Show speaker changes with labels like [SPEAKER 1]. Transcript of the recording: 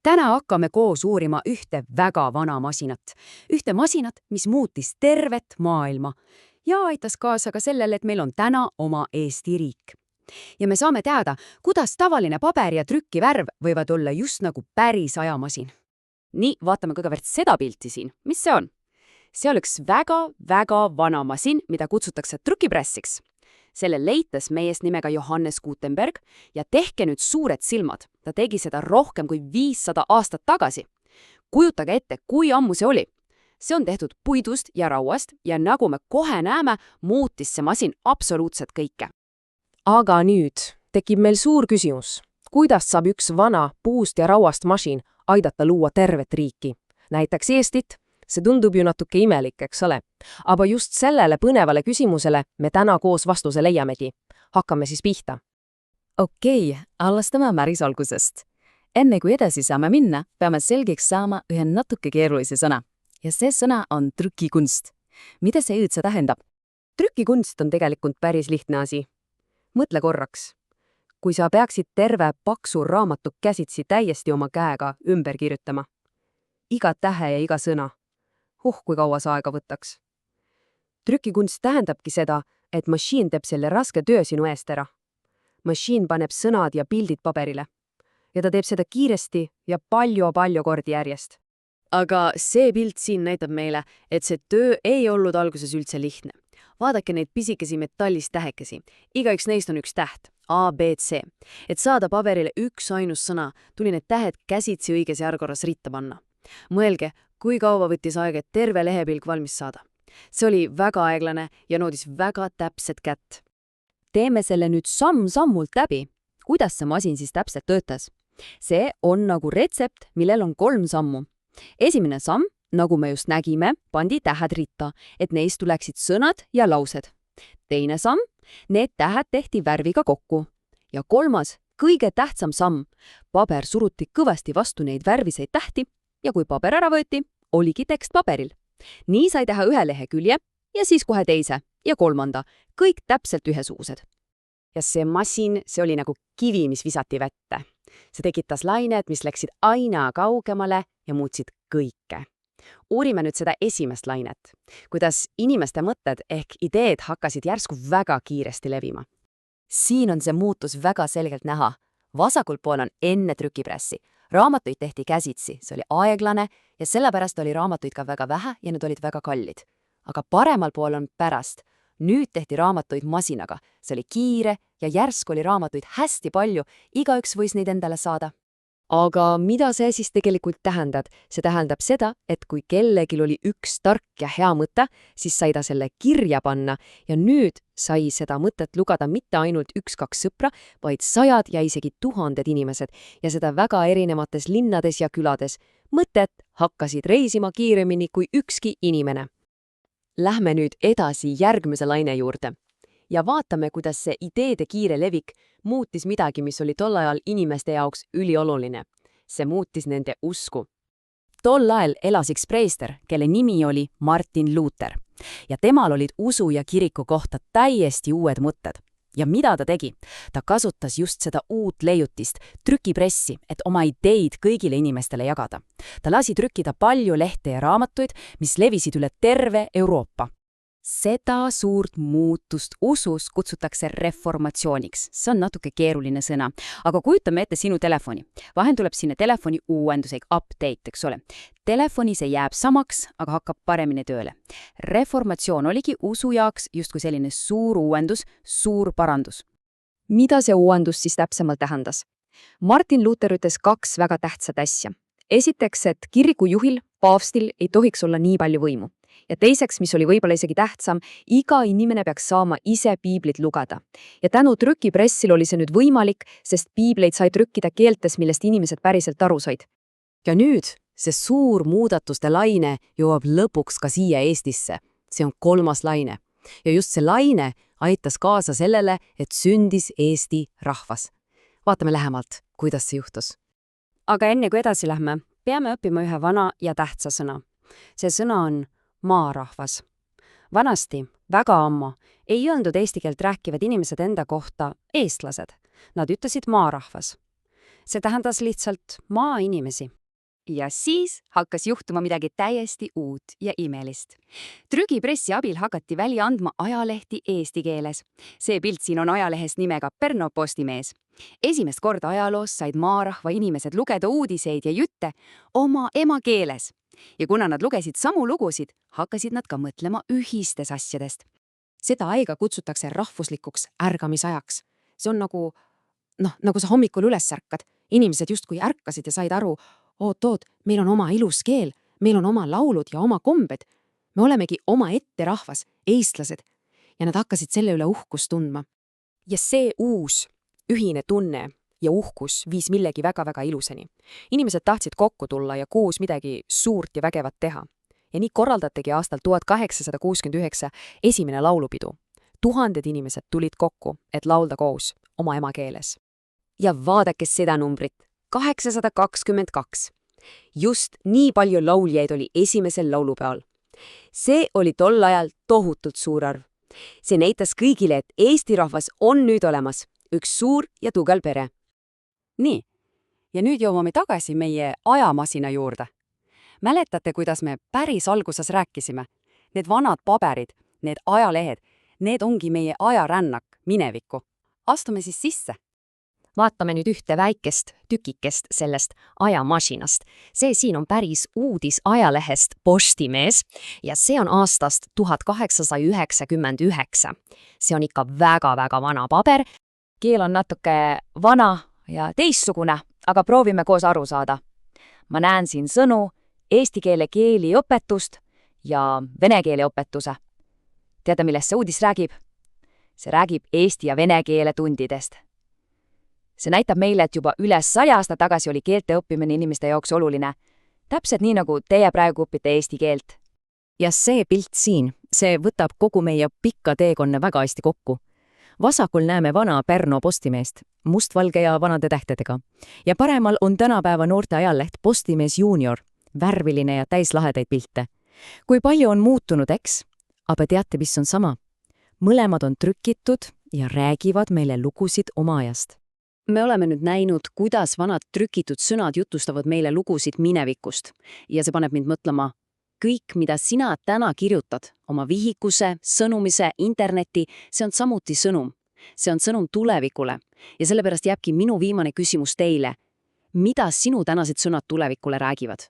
[SPEAKER 1] Täna hakkame koos uurima ühte väga vana masinat. Ühte masinat, mis muutis tervet maailma ja aitas kaasa ka sellele, et meil on täna oma Eesti riik. Ja me saame teada, kuidas tavaline paber ja trükivärv võivad olla just nagu päris ajamasin.
[SPEAKER 2] Nii, vaatame kõigepealt seda pilti siin. Mis see on? See on üks väga vana masin, mida kutsutakse trükipressiks. Selle leitas meest nimega Johannes Gutenberg ja tehke nüüd suured silmad. Ta tegi seda rohkem kui 500 aastat tagasi. Kujutage ette, kui ammu see oli. See on tehtud puidust ja rauast ja nagu me kohe näeme, muutis see masin absoluutselt kõike.
[SPEAKER 3] Aga nüüd tekib meil suur küsimus. Kuidas saab üks vana puust ja rauast masin aidata luua tervet riiki? Näiteks Eestit? See tundub ju natuke imelik, eks ole. Aga just sellele põnevale küsimusele me täna koos vastuse leiamegi. Hakkame siis pihta.
[SPEAKER 4] Okei, alustame päris algusest. Enne kui edasi saame minna, peame selgeks saama ühe natuke keerulise sõna. Ja see sõna on trükikunst. Mida see üldse tähendab?
[SPEAKER 1] Trükikunst on tegelikult päris lihtne asi. Mõtle korraks. Kui sa peaksid terve paksu raamatu käsitsi täiesti oma käega ümber kirjutama. Iga tähe ja iga sõna. Kui kaua see aega võtaks. Trükikunst tähendabki seda, et mašiin teeb selle raske töö sinu eest ära. Mašiin paneb sõnad ja pildid paberile. Ja ta teeb seda kiiresti ja palju kordi järjest.
[SPEAKER 2] Aga see pilt siin näitab meile, et see töö ei olnud alguses üldse lihtne. Vaadake neid pisikesi metallist tähekesi. Igaüks neist on üks täht, A, B, C. Et saada paberile üks ainus sõna, tuli need tähed käsitsi õiges järjekorras ritta panna. Mõelge, kui kaua võttis aega, et terve lehepilk valmis saada. See oli väga aeglane ja nõudis väga täpset kätt.
[SPEAKER 4] Teeme selle nüüd samm-sammult läbi. Kuidas see masin siis täpselt töötas? See on nagu retsept, millel on 3 sammu. Esimene samm, nagu me just nägime, pandi tähed ritta, et neist tuleksid sõnad ja laused. Teine samm, need tähed tehti värviga kokku. Ja 3., kõige tähtsam samm, paber suruti kõvasti vastu neid värviseid tähti ja kui paber ära võeti, oligi tekst paberil. Nii sai teha ühe lehekülje ja siis kohe teise ja 3., kõik täpselt ühesugused.
[SPEAKER 2] Ja see masin, see oli nagu kivi, mis visati vette. See tekitas lained, mis läksid aina kaugemale ja muutsid kõike. Uurime nüüd seda esimest lainet, kuidas inimeste mõtted ehk ideed hakkasid järsku väga kiiresti levima.
[SPEAKER 4] Siin on see muutus väga selgelt näha. Vasakul pool on enne trükipressi. Raamatuid tehti käsitsi, see oli aeglane ja sellepärast oli raamatuid ka väga vähe ja need olid väga kallid. Aga paremal pool on pärast. Nüüd tehti raamatuid masinaga, see oli kiire ja järsku oli raamatuid hästi palju, igaüks võis neid endale saada.
[SPEAKER 3] Aga mida see siis tegelikult tähendab? See tähendab seda, et kui kellelgi oli üks tark ja hea mõte, siis sai ta selle kirja panna ja nüüd sai seda mõtet lugeda mitte ainult 1-2 sõpra, vaid 100 ja isegi 1000 inimesed ja seda väga erinevates linnades ja külades. Mõtted hakkasid reisima kiiremini kui ükski inimene. Lähme nüüd edasi järgmise laine juurde ja vaatame, kuidas see ideede kiire levik muutis midagi, mis oli tol ajal inimeste jaoks ülioluline. See muutis nende usku.
[SPEAKER 4] Tol ajal elas üks preester, kelle nimi oli Martin Luther ja temal olid usu ja kiriku kohta täiesti uued mõtted. Ja mida ta tegi? Ta kasutas just seda uut leiutist, trükipressi, et oma ideid kõigile inimestele jagada. Ta lasi trükkida palju lehte ja raamatuid, mis levisid üle terve Euroopa. Seda suurt muutust usus kutsutakse reformatsiooniks. See on natuke keeruline sõna, aga kujutame ette sinu telefoni. Vahel tuleb sinna telefoni uuendusega update, eks ole. Telefoni see jääb samaks, aga hakkab paremini tööle. Reformatsioon oligi usu jaoks justkui selline suur uuendus, suur parandus.
[SPEAKER 3] Mida see uuendus siis täpsemalt tähendas? Martin Luther ütles 2 väga tähtsat asja. Esiteks, et kirikujuhil, paavstil ei tohiks olla nii palju võimu. Ja teiseks, mis oli võib-olla isegi tähtsam, iga inimene peaks saama ise piiblit lugeda. Ja tänu trükipressil oli see nüüd võimalik, sest piibleid sai trükkida keeltes, millest inimesed päriselt aru said.
[SPEAKER 2] Ja nüüd see suur muudatuste laine jõuab lõpuks ka siia Eestisse. See on 3. laine. Ja just see laine aitas kaasa sellele, et sündis Eesti rahvas. Vaatame lähemalt, kuidas see juhtus.
[SPEAKER 1] Aga enne kui edasi lähme, peame õppima ühe vana ja tähtsa sõna. See sõna on maarahvas. Vanasti, väga ammu, ei öeldud eesti keelt rääkivad inimesed enda kohta eestlased. Nad ütlesid maarahvas.
[SPEAKER 2] see tähendas lihtsalt maainimesi. Ja siis hakkas juhtuma midagi täiesti uut ja imelist. Trükipressi abil hakati välja andma ajalehti eesti keeles. See pilt siin on ajalehest nimega Pärnu Postimees. Esimest korda ajaloos said maarahva inimesed lugeda uudiseid ja jutte oma emakeeles. Ja kuna nad lugesid samu lugusid, hakkasid nad ka mõtlema ühistes asjadest.
[SPEAKER 1] Seda aega kutsutakse rahvuslikuks ärgamisajaks. See on nagu sa hommikul üles ärkad. Inimesed justkui ärkasid ja said aru, oot, meil on oma ilus keel, meil on oma laulud ja oma kombed. Me olemegi oma etterahvas, eestlased. Ja nad hakkasid selle üle uhkust tundma.
[SPEAKER 3] Ja see uus ühine tunne ja uhkus viis millegi väga-väga ilusani. Inimesed tahtsid kokku tulla ja koos midagi suurt ja vägevat teha. Ja nii korraldatigi aastal 1869 esimene laulupidu. Tuhanded inimesed tulid kokku, et laulda koos oma emakeeles.
[SPEAKER 1] Ja vaadake seda numbrit. 822. Just nii palju lauljaid oli esimesel laulupeol. See oli tol ajal tohutult suur arv. See näitas kõigile, et Eesti rahvas on nüüd olemas. Üks suur ja tugev pere.
[SPEAKER 2] Nii, ja nüüd jõuame tagasi meie ajamasina juurde. Mäletate, kuidas me päris alguses rääkisime? Need vanad paberid, need ajalehed, need ongi meie ajarännak minevikku. Astume siis sisse.
[SPEAKER 3] Vaatame nüüd ühte väikest tükikest sellest ajamasinast. See siin on päris uudis ajalehest Postimees ja see on aastast 1899. See on ikka väga-väga vana paber. Keel on natuke vana ja teistsugune, aga proovime koos aru saada. Ma näen siin sõnu eesti keele keeliõpetust ja vene keele õpetuse. Teate, millest see uudis räägib? See räägib eesti ja vene keele tundidest. See näitab meile, et juba üle 100 aasta tagasi oli keelte õppimine inimeste jaoks oluline. Täpselt nii, nagu teie praegu õpite eesti keelt.
[SPEAKER 4] Ja see pilt siin, see võtab kogu meie pikka teekonna väga hästi kokku. Vasakul näeme vana Pärnu Postimeest, mustvalge ja vanade tähtedega. Ja paremal on tänapäeva noorte ajaleht Postimees Junior, värviline ja täis lahedaid pilte. Kui palju on muutunud, eks? Aga teate, mis on sama? Mõlemad on trükitud ja räägivad meile lugusid oma ajast.
[SPEAKER 2] Me oleme nüüd näinud, kuidas vanad trükitud sõnad jutustavad meile lugusid minevikust. Ja see paneb mind mõtlema, kõik, mida sina täna kirjutad, oma vihikuse, sõnumise, interneti, see on samuti sõnum. See on sõnum tulevikule. Ja sellepärast jääbki minu viimane küsimus teile. Mida sinu tänased sõnad tulevikule räägivad?